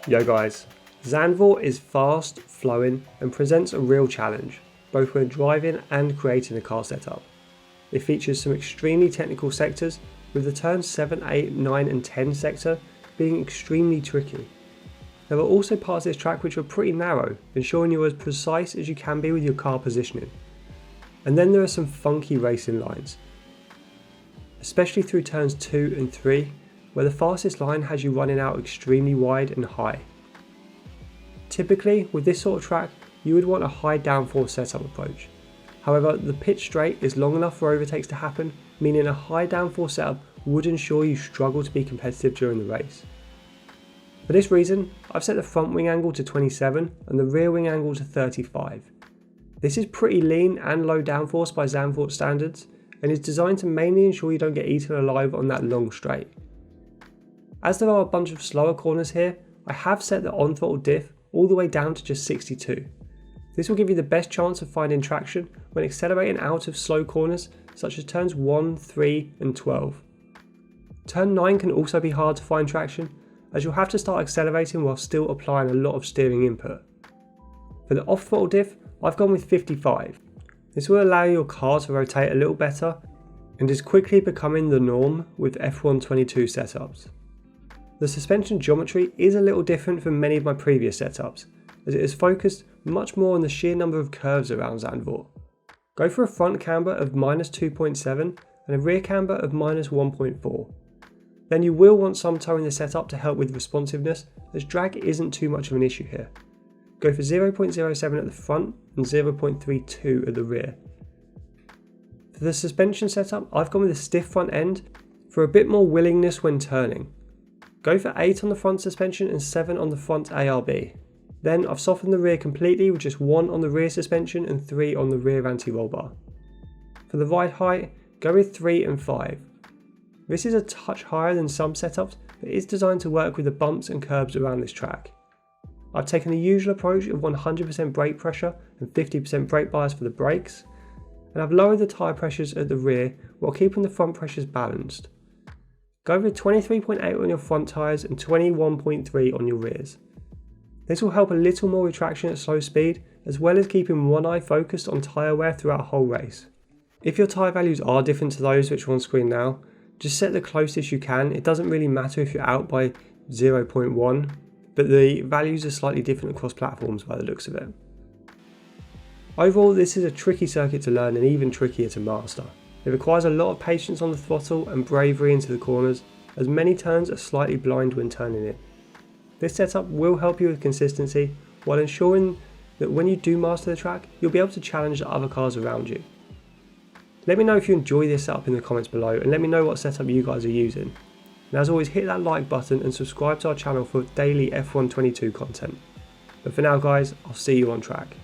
Yo guys, Zandvoort is fast, flowing and presents a real challenge, both when driving and creating a car setup. It features some extremely technical sectors, with the turns 7, 8, 9 and 10 sector being extremely tricky. There are also parts of this track which are pretty narrow, ensuring you're as precise as you can be with your car positioning. And then there are some funky racing lines, especially through turns 2 and 3, where the fastest line has you running out extremely wide and high. Typically, with this sort of track, you would want a high downforce setup approach. However, the pitch straight is long enough for overtakes to happen, meaning a high downforce setup would ensure you struggle to be competitive during the race. For this reason, I've set the front wing angle to 27 and the rear wing angle to 35. This is pretty lean and low downforce by Zandvoort standards, and is designed to mainly ensure you don't get eaten alive on that long straight. As there are a bunch of slower corners here, I have set the on-throttle diff all the way down to just 62. This will give you the best chance of finding traction when accelerating out of slow corners such as turns 1, 3 and 12. Turn 9 can also be hard to find traction, as you'll have to start accelerating while still applying a lot of steering input. For the off-throttle diff, I've gone with 55. This will allow your car to rotate a little better and is quickly becoming the norm with F122 setups. The suspension geometry is a little different from many of my previous setups, as it is focused much more on the sheer number of curves around Zandvoort. Go for a front camber of -2.7 and a rear camber of -1.4. Then you will want some toe in the setup to help with responsiveness, as drag isn't too much of an issue here. Go for 0.07 at the front and 0.32 at the rear. For the suspension setup, I've gone with a stiff front end for a bit more willingness when turning. Go for 8 on the front suspension and 7 on the front ARB. Then I've softened the rear completely with just 1 on the rear suspension and 3 on the rear anti-roll bar. For the ride height, go with 3 and 5. This is a touch higher than some setups, but is designed to work with the bumps and curbs around this track. I've taken the usual approach of 100% brake pressure and 50% brake bias for the brakes, and I've lowered the tyre pressures at the rear while keeping the front pressures balanced. Go with 23.8 on your front tyres and 21.3 on your rears. This will help a little more with traction at slow speed, as well as keeping one eye focused on tyre wear throughout a whole race. If your tyre values are different to those which are on screen now, just set the closest you can. It doesn't really matter if you're out by 0.1, but the values are slightly different across platforms by the looks of it. Overall, this is a tricky circuit to learn and even trickier to master. It requires a lot of patience on the throttle and bravery into the corners, as many turns are slightly blind when turning in. This setup will help you with consistency, while ensuring that when you do master the track, you'll be able to challenge the other cars around you. Let me know if you enjoy this setup in the comments below, and let me know what setup you guys are using. And as always, hit that like button and subscribe to our channel for daily F122 content. But for now guys, I'll see you on track.